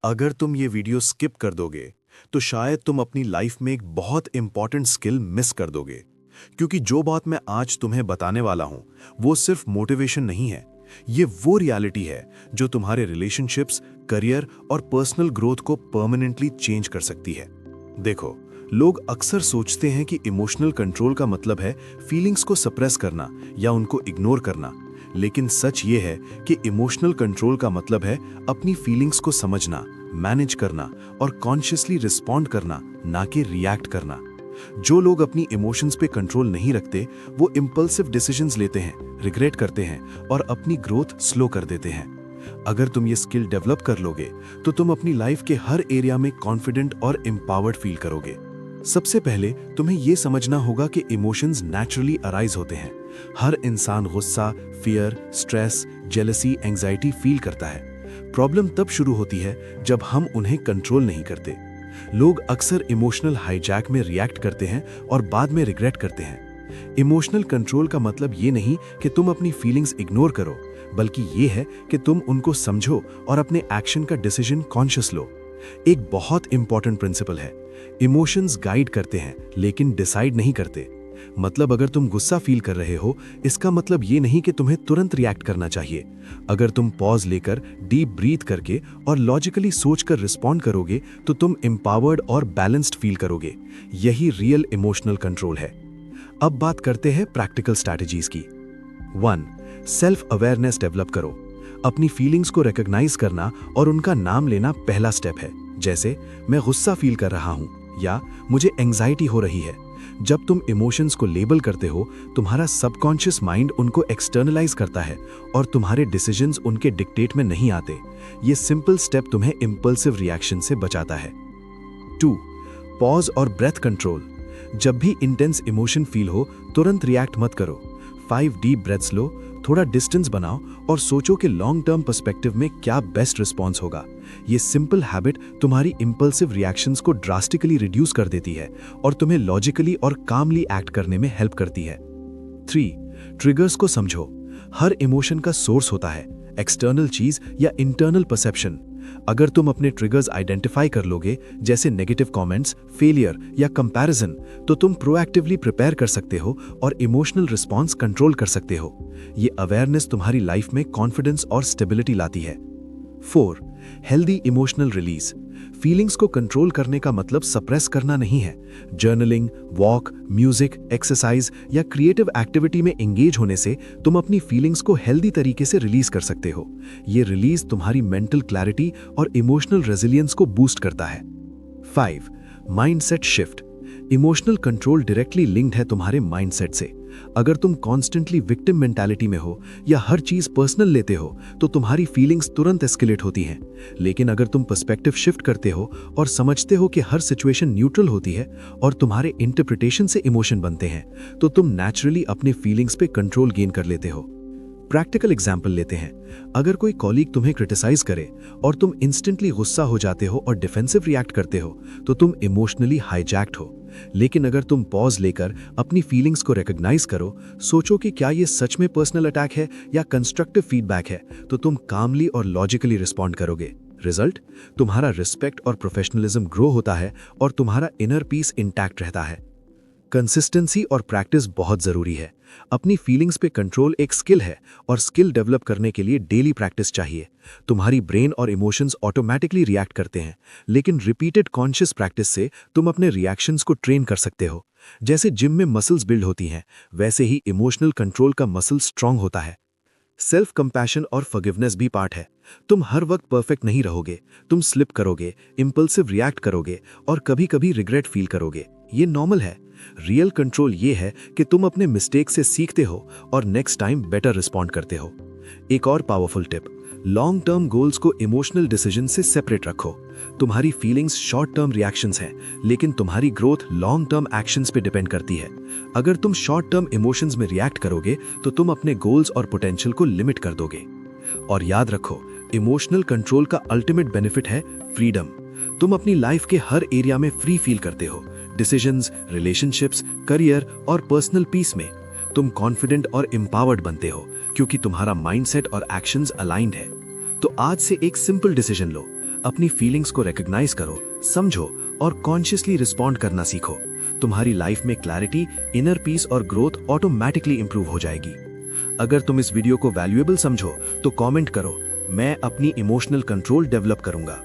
अगर तुम ये वीडियो स्किप कर दोगे तो शायद तुम अपनी लाइफ में एक बहुत इंपॉर्टेंट स्किल मिस कर दोगे, क्योंकि जो बात मैं आज तुम्हें बताने वाला हूं वो सिर्फ मोटिवेशन नहीं है। ये वो रियलिटी है जो तुम्हारे रिलेशनशिप्स, करियर और पर्सनल ग्रोथ को परमानेंटली चेंज कर सकती है। देखो, लोग अक्सर सोचते हैं कि इमोशनल कंट्रोल का मतलब है फीलिंग्स को सप्रेस करना या उनको इग्नोर करना, लेकिन सच ये है कि इमोशनल कंट्रोल का मतलब है अपनी फीलिंग्स को समझना, मैनेज करना और कॉन्शियसली रिस्पॉन्ड करना, ना कि रिएक्ट करना। जो लोग अपनी इमोशंस पे कंट्रोल नहीं रखते वो इंपल्सिव डिसीजंस लेते हैं, रिग्रेट करते हैं और अपनी ग्रोथ स्लो कर देते हैं। अगर तुम ये स्किल डेवलप कर लोगे तो तुम अपनी लाइफ के हर एरिया में कॉन्फिडेंट और एम्पावर्ड फील करोगे। सबसे पहले तुम्हें यह समझना होगा कि इमोशंस नेचुरली अराइज होते हैं। हर इंसान गुस्सा, fear, stress, jealousy, anxiety feel करता है। प्रॉब्लम तब शुरू होती है जब हम उन्हें कंट्रोल नहीं करते। लोग अक्सर इमोशनल हाईजैक में रिएक्ट करते हैं और बाद में रिग्रेट करते हैं। इमोशनल कंट्रोल का मतलब ये नहीं कि तुम अपनी फीलिंग्स इग्नोर करो, बल्कि ये है कि तुम उनको समझो और अपने एक्शन का डिसीजन कॉन्शियस लो। एक बहुत इंपॉर्टेंट प्रिंसिपल है, इमोशंस गाइड करते हैं लेकिन डिसाइड नहीं करते। मतलब अगर तुम गुस्सा फील कर रहे हो, इसका मतलब ये नहीं कि तुम्हें तुरंत रिएक्ट करना चाहिए। अगर तुम पॉज लेकर, डीप ब्रीथ करके और लॉजिकली सोचकर रिस्पॉन्ड करोगे तो तुम एम्पावर्ड और बैलेंस्ड फील करोगे। यही रियल इमोशनल कंट्रोल है। अब बात करते हैं प्रैक्टिकल स्ट्रैटेजीज की। 1. सेल्फ अवेयरनेस डेवलप करो। अपनी फीलिंग्स को रिकॉग्नाइज करना और उनका नाम लेना पहला स्टेप है। जैसे, मैं गुस्सा फील कर रहा हूं या मुझे एंजाइटी हो रही है। जब तुम इमोशंस को लेबल करते हो, तुम्हारा सबकॉन्शियस माइंड उनको एक्सटर्नलाइज करता है और तुम्हारे डिसीजंस उनके डिक्टेट में नहीं आते। ये सिंपल स्टेप तुम्हें इंपल्सिव रिएक्शन से बचाता है। 2. पॉज और ब्रेथ कंट्रोल। जब भी इंटेंस इमोशन फील हो, तुरंत रिएक्ट मत करो। 5 डीप ब्रेथ्स लो, थोड़ा डिस्टेंस बनाओ और सोचो कि लॉन्ग टर्म पर्सपेक्टिव में क्या बेस्ट रिस्पॉन्स होगा। ये सिंपल हैबिट तुम्हारी इंपल्सिव रिएक्शंस को ड्रास्टिकली रिड्यूस कर देती है और तुम्हें लॉजिकली और कामली एक्ट करने में हेल्प करती है। 3. ट्रिगर्स को समझो। हर इमोशन का सोर्स होता है, एक्सटर्नल चीज या इंटरनल परसेप्शन। अगर तुम अपने ट्रिगर्स आइडेंटिफाई कर लोगे, जैसे नेगेटिव कमेंट्स, फेलियर या कंपैरिजन, तो तुम प्रोएक्टिवली प्रिपेयर कर सकते हो और इमोशनल रिस्पॉन्स कंट्रोल कर सकते हो। ये अवेयरनेस तुम्हारी लाइफ में कॉन्फिडेंस और स्टेबिलिटी लाती है। 4. Healthy emotional release. फीलिंग्स को कंट्रोल करने का मतलब सप्रेस करना नहीं है। जर्नलिंग, वॉक, म्यूजिक, एक्सरसाइज या क्रिएटिव एक्टिविटी में एंगेज होने से तुम अपनी फीलिंग्स को हेल्दी तरीके से रिलीज कर सकते हो। ये रिलीज तुम्हारी मेंटल क्लैरिटी और इमोशनल रेजिलियंस को बूस्ट करता है। 5. Mindset shift. Emotional control directly linked है तुम्हारे माइंडसेट से। अगर तुम कॉन्स्टेंटली विक्टिम मेंटालिटी में हो या हर चीज पर्सनल लेते हो तो तुम्हारी फीलिंग्स तुरंत एस्केलेट होती हैं। लेकिन अगर तुम पर्सपेक्टिव शिफ्ट करते हो और समझते हो कि हर सिचुएशन न्यूट्रल होती है और तुम्हारे इंटरप्रिटेशन से इमोशन बनते हैं, तो तुम नेचुरली अपने फीलिंग्स पे कंट्रोल गेन कर लेते हो। प्रैक्टिकल एग्जाम्पल लेते हैं। अगर कोई कॉलीग तुम्हें क्रिटिसाइज करे और तुम इंस्टेंटली गुस्सा हो जाते हो और डिफेंसिव रिएक्ट करते हो, तो तुम इमोशनली हाईजैक्ड हो। लेकिन अगर तुम पॉज लेकर अपनी फीलिंग्स को रिकॉग्नाइज करो, सोचो कि क्या ये सच में पर्सनल अटैक है या कंस्ट्रक्टिव फीडबैक है, तो तुम कामली और लॉजिकली रिस्पॉन्ड करोगे। रिजल्ट, तुम्हारा रिस्पेक्ट और प्रोफेशनलिज्म ग्रो होता है और तुम्हारा इनर पीस इंटैक्ट रहता है। कंसिस्टेंसी और प्रैक्टिस बहुत जरूरी है। अपनी फीलिंग्स पे कंट्रोल एक स्किल है और स्किल डेवलप करने के लिए डेली प्रैक्टिस चाहिए। तुम्हारी ब्रेन और इमोशंस ऑटोमेटिकली रिएक्ट करते हैं, लेकिन रिपीटेड कॉन्शियस प्रैक्टिस से तुम अपने रिएक्शंस को ट्रेन कर सकते हो। जैसे जिम में मसल्स बिल्ड होती हैं, वैसे ही इमोशनल कंट्रोल का मसल स्ट्रांग होता है। सेल्फ कंपैशन और फॉरगिवनेस भी पार्ट है। तुम हर वक्त परफेक्ट नहीं रहोगे, तुम स्लिप करोगे, इंपल्सिव रिएक्ट करोगे और कभी-कभी रिग्रेट फील करोगे। ये नॉर्मल है। रियल कंट्रोल ये है कि तुम अपने मिस्टेक से सीखते हो और नेक्स्ट टाइम बेटर रिस्पॉन्ड करते हो। एक और powerful tip, long term goals को इमोशनल डिसीजन से सेपरेट रखो। तुम्हारी फीलिंग्स शॉर्ट टर्म रिएक्शंस हैं, लेकिन तुम्हारी ग्रोथ लॉन्ग टर्म एक्शंस पे डिपेंड करती है। अगर तुम शॉर्ट टर्म इमोशंस में रिएक्ट करोगे तो तुम अपने गोल्स और पोटेंशियल को लिमिट कर दोगे। और याद रखो, इमोशनल कंट्रोल का अल्टीमेट बेनिफिट है फ्रीडम। तुम अपनी लाइफ के हर एरिया में फ्री फील करते हो, डिसीजंस, रिलेशनशिप्स, करियर और पर्सनल पीस में। तुम कॉन्फिडेंट और एम्पावर्ड बनते हो क्योंकि तुम्हारा माइंडसेट और एक्शंस अलाइंड है। तो आज से एक सिंपल डिसीजन लो, अपनी फीलिंग्स को रिकॉग्नाइज करो, समझो और कॉन्शियसली रिस्पॉन्ड करना सीखो। तुम्हारी लाइफ में क्लैरिटी, इनर पीस और ग्रोथ ऑटोमेटिकली इंप्रूव हो जाएगी। अगर तुम इस वीडियो को वैल्यूएबल समझो तो कमेंट करो, मैं अपनी इमोशनल कंट्रोल डेवलप करूंगा।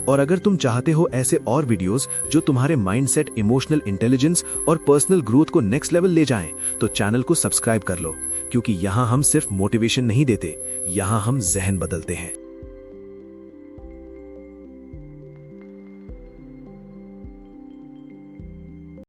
और अगर तुम चाहते हो ऐसे और वीडियोस जो तुम्हारे माइंडसेट, इमोशनल इंटेलिजेंस और पर्सनल ग्रोथ को नेक्स्ट लेवल ले जाएं, तो चैनल को सब्सक्राइब कर लो, क्योंकि यहाँ हम सिर्फ मोटिवेशन नहीं देते, यहाँ हम जहन बदलते हैं।